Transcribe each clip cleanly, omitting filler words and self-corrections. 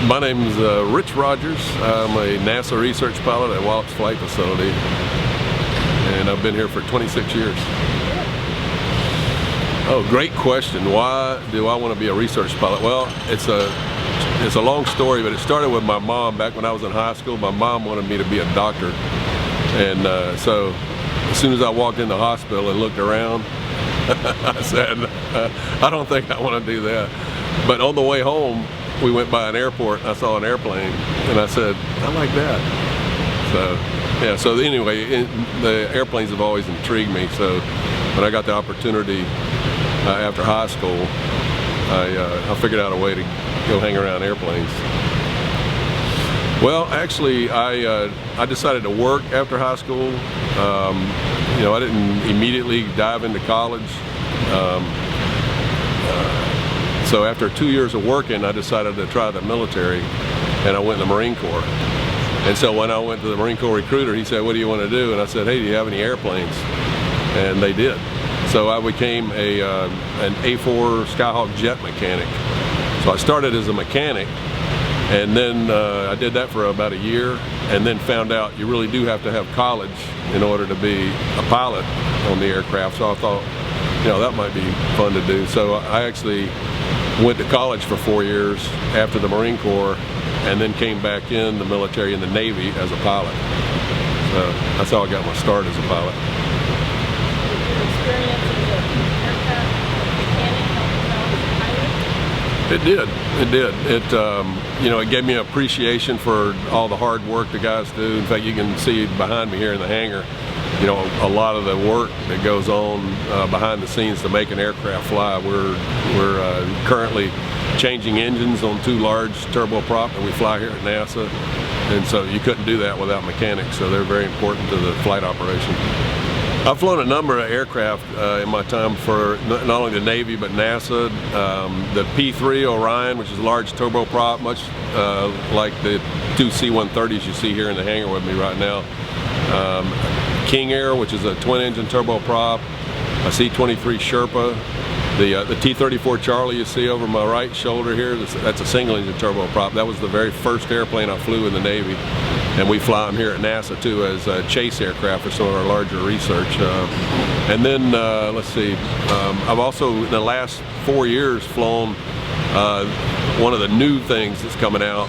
My name's Rich Rogers. I'm a NASA research pilot at Wallops Flight Facility, and I've been here for 26 years. Oh, great question. Why do I want to be a research pilot? Well, it's a long story, but it started with my mom back when I was in high school. My mom wanted me to be a doctor, and so as soon as I walked in the hospital and looked around, I said, I don't think I want to do that. But on the way home, we went by an airport and I saw an airplane and I said, I like that. So yeah, so anyway, the airplanes have always intrigued me. So when I got the opportunity after high school, I figured out a way to go hang around airplanes. Well, actually, I decided to work after high school. You know, I didn't immediately dive into college. So after 2 years of working, I decided to try the military, and I went in the Marine Corps. And so when I went to the Marine Corps recruiter, he said, what do you want to do? And I said, hey, do you have any airplanes? And they did. So I became an A4 Skyhawk jet mechanic. So I started as a mechanic, and then I did that for about a year, and then found out you really do have to have college in order to be a pilot on the aircraft. So I thought, you know, that might be fun to do. So I actually went to college for 4 years after the Marine Corps, and then came back in the military in the Navy as a pilot. So that's how I got my start as a pilot. Did your experience as an aircraft mechanic help you out as a pilot? It did. It did. You know, it gave me an appreciation for all the hard work the guys do. In fact, you can see behind me here in the hangar, you know, a lot of the work that goes on behind the scenes to make an aircraft fly. We're currently changing engines on 2 large turboprop that we fly here at NASA, and so you couldn't do that without mechanics, so they're very important to the flight operation. I've flown a number of aircraft in my time for not only the Navy but NASA. The P-3 Orion, which is a large turboprop, much like the 2 C-130s you see here in the hangar with me right now. King Air, which is a twin-engine turboprop, a C-23 Sherpa, the T-34 Charlie you see over my right shoulder here, that's a single-engine turboprop. That was the very first airplane I flew in the Navy, and we fly them here at NASA too as chase aircraft for some of our larger research. And then, let's see, I've also in the last 4 years flown one of the new things that's coming out,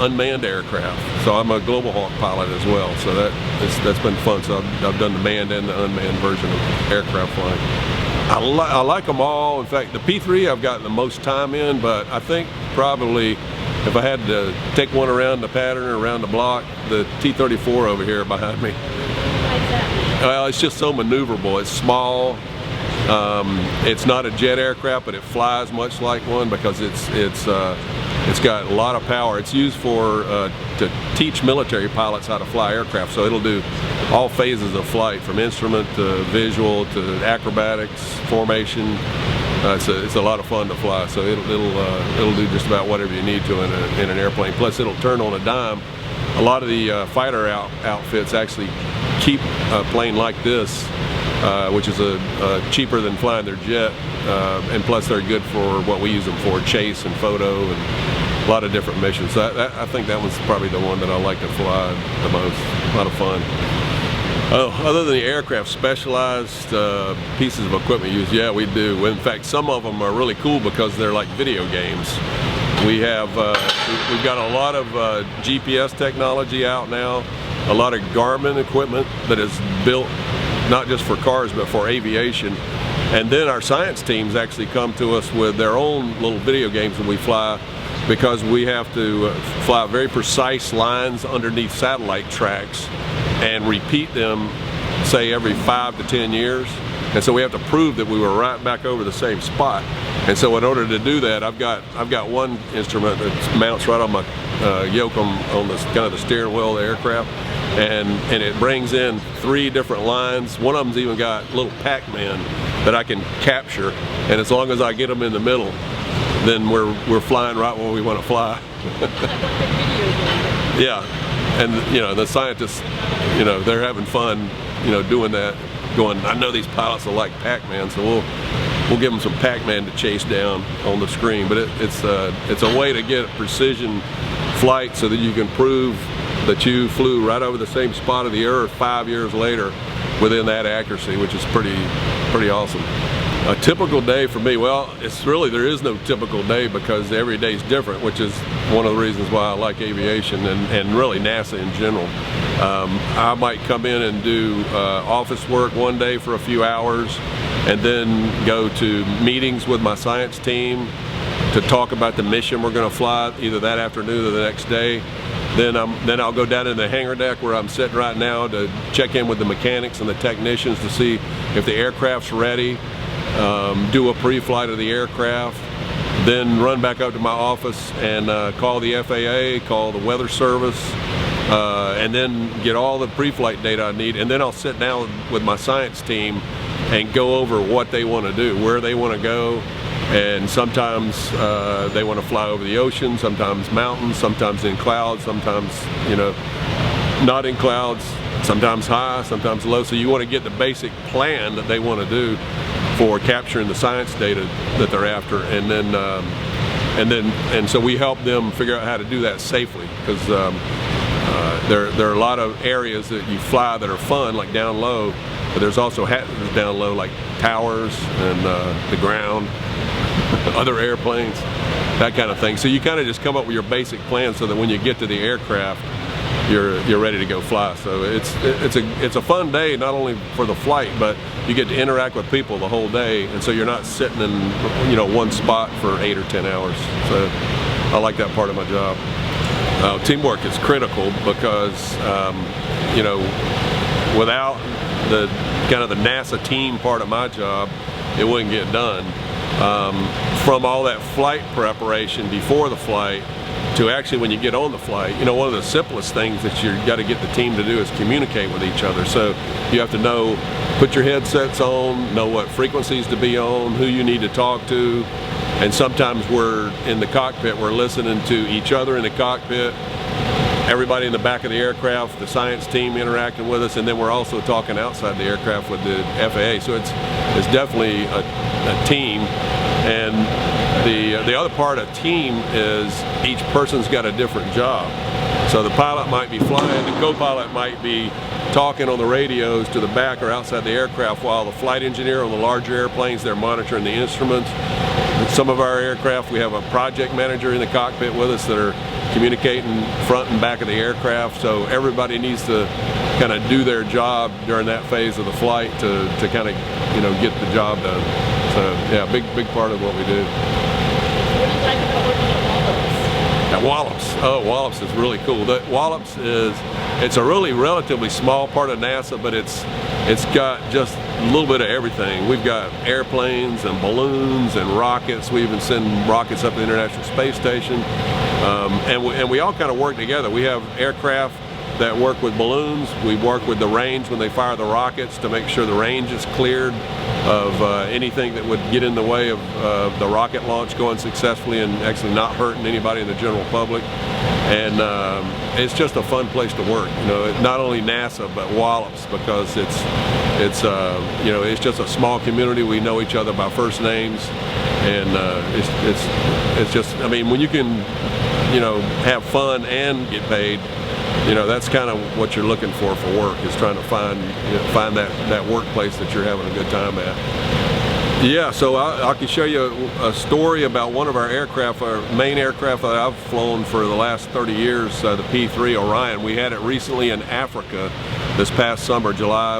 unmanned aircraft. So I'm a Global Hawk pilot as well, so that's been fun. So I've done the manned and the unmanned version of aircraft flying. I like them all. In fact, the P-3 I've gotten the most time in, but I think probably if I had to take one around the pattern or around the block, the T-34 over here behind me. Why is that? Well, it's just so maneuverable. It's small. It's not a jet aircraft, but it flies much like one because it's got a lot of power. It's used for to teach military pilots how to fly aircraft. So it'll do all phases of flight, from instrument to visual to acrobatics, formation. It's a lot of fun to fly. So it'll do just about whatever you need to in an airplane. Plus, it'll turn on a dime. A lot of the fighter outfits actually keep a plane like this, which is cheaper than flying their jet, and plus they're good for what we use them for, chase and photo and a lot of different missions. So I think that one's probably the one that I like to fly the most. A lot of fun. Oh, other than the aircraft, specialized pieces of equipment used, yeah, we do. In fact, some of them are really cool because they're like video games. We've got a lot of GPS technology out now, a lot of Garmin equipment that is built not just for cars but for aviation. And then our science teams actually come to us with their own little video games that we fly, because we have to fly very precise lines underneath satellite tracks and repeat them, say, every 5 to 10 years. And so we have to prove that we were right back over the same spot. And so in order to do that, I've got one instrument that mounts right on my yoke on the kind of the steering wheel of the aircraft, and it brings in 3 different lines. One of them's even got little Pac-Man that I can capture, and as long as I get them in the middle, then we're flying right where we want to fly. Yeah, and you know, the scientists, you know, they're having fun, you know, doing that, going, I know these pilots will like Pac-Man, so we'll give them some Pac-Man to chase down on the screen. But it's a way to get a precision flight so that you can prove that you flew right over the same spot of the Earth 5 years later within that accuracy, which is pretty awesome. A typical day for me, well, there is no typical day because every day is different, which is one of the reasons why I like aviation and really NASA in general. I might come in and do office work one day for a few hours and then go to meetings with my science team to talk about the mission we're going to fly either that afternoon or the next day. Then I'll go down in the hangar deck where I'm sitting right now to check in with the mechanics and the technicians to see if the aircraft's ready, do a pre-flight of the aircraft, then run back up to my office and call the FAA, call the weather service, and then get all the pre-flight data I need, and then I'll sit down with my science team and go over what they want to do, where they want to go. And sometimes they want to fly over the ocean, sometimes mountains, sometimes in clouds, sometimes, you know, not in clouds, sometimes high, sometimes low. So you want to get the basic plan that they want to do for capturing the science data that they're after, and so we help them figure out how to do that safely, because there are a lot of areas that you fly that are fun, like down low, but there's also hazards down low, like towers and the ground, other airplanes, that kind of thing. So you kind of just come up with your basic plan so that when you get to the aircraft, you're ready to go fly. So it's a fun day, not only for the flight, but you get to interact with people the whole day, and so you're not sitting in, you know, one spot for 8 or 10 hours. So I like that part of my job. Teamwork is critical because you know, without the kind of the NASA team part of my job, it wouldn't get done. From all that flight preparation before the flight to actually when you get on the flight, you know, one of the simplest things that you've got to get the team to do is communicate with each other. So you have to know, put your headsets on, know what frequencies to be on, who you need to talk to, and sometimes we're in the cockpit, we're listening to each other in the cockpit, everybody in the back of the aircraft, the science team interacting with us, and then we're also talking outside the aircraft with the FAA. So it's definitely a team. And the other part of team is each person's got a different job. So the pilot might be flying, the co-pilot might be talking on the radios to the back or outside the aircraft, while the flight engineer on the larger airplanes, they're monitoring the instruments. In some of our aircraft, we have a project manager in the cockpit with us that are communicating front and back of the aircraft. So everybody needs to kind of do their job during that phase of the flight to kind of, you know, get the job done. So yeah, big part of what we do. What do you like about working at Wallops? At Wallops, oh, Wallops is really cool. Wallops it's a really relatively small part of NASA, but it's got just a little bit of everything. We've got airplanes and balloons and rockets. We even send rockets up to the International Space Station, and we all kind of work together. We have aircraft that work with balloons. We work with the range when they fire the rockets to make sure the range is cleared of anything that would get in the way of the rocket launch going successfully and actually not hurting anybody in the general public. And it's just a fun place to work. You know, not only NASA but Wallops, because it's you know, it's just a small community. We know each other by first names, and it's just, I mean, when you can, you know, have fun and get paid, you know, that's kind of what you're looking for work, is trying to find that workplace that you're having a good time at. Yeah, so I can show you a story about one of our aircraft, our main aircraft that I've flown for the last 30 years, the P-3 Orion. We had it recently in Africa this past summer, July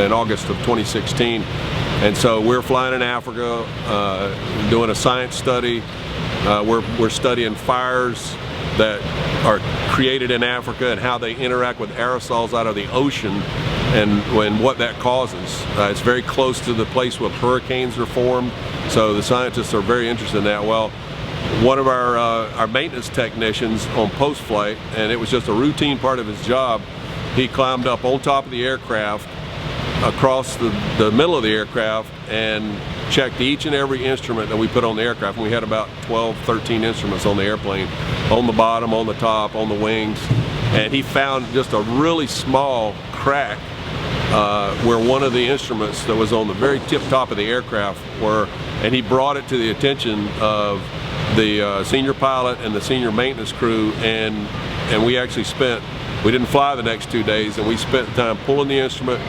and August of 2016. And so we're flying in Africa, doing a science study. We're studying fires that are created in Africa and how they interact with aerosols out of the ocean, and what that causes. It's very close to the place where hurricanes are formed, so the scientists are very interested in that. Well, one of our maintenance technicians on post-flight, and it was just a routine part of his job, he climbed up on top of the aircraft, across the middle of the aircraft, and checked each and every instrument that we put on the aircraft. And we had about 12, 13 instruments on the airplane, on the bottom, on the top, on the wings. And he found just a really small crack where one of the instruments that was on the very tip top of the aircraft were, and he brought it to the attention of the senior pilot and the senior maintenance crew, and we actually we didn't fly the next 2 days, and we spent time pulling the instrument,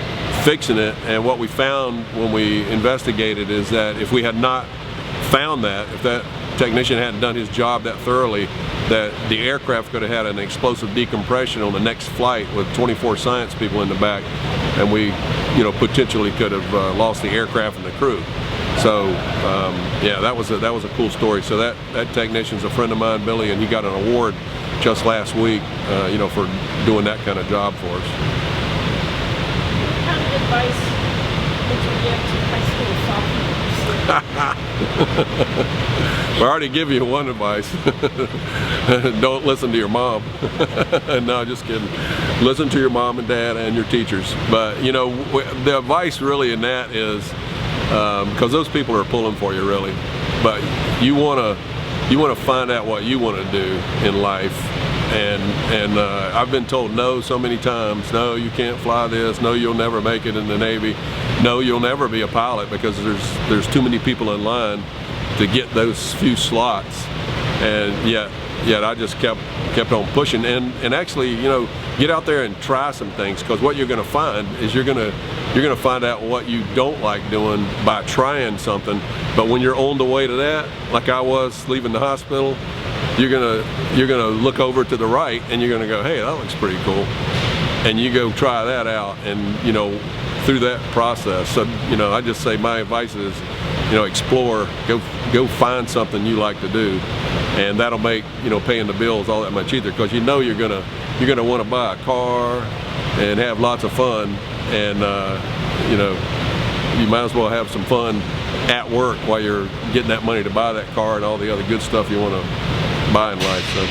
fixing it. And what we found when we investigated is that if we had not found that, if that technician hadn't done his job that thoroughly, that the aircraft could have had an explosive decompression on the next flight with 24 science people in the back, and we, potentially could have lost the aircraft and the crew. So yeah, that was a cool story. So that technician's a friend of mine, Billy, and he got an award just last week, for doing that kind of job for us. What kind of advice would you give to high school sophomores? I already give you one advice. Don't listen to your mom. No, just kidding. Listen to your mom and dad and your teachers. But the advice really in that is, because those people are pulling for you really, but you want to find out what you want to do in life. And I've been told no so many times. No, you can't fly this. No, you'll never make it in the Navy. No, you'll never be a pilot because there's too many people in line to get those few slots. And yet I just kept on pushing, and actually, get out there and try some things, because what you're going to find is you're going to find out what you don't like doing by trying something. But when you're on the way to that, like I was leaving the hospital, you're gonna look over to the right and you're gonna go, hey, that looks pretty cool, and you go try that out, and through that process. So I just say my advice is, explore, go find something you like to do, and that'll make paying the bills all that much easier, because you're gonna want to buy a car and have lots of fun, and you might as well have some fun at work while you're getting that money to buy that car and all the other good stuff you want to buy in life. So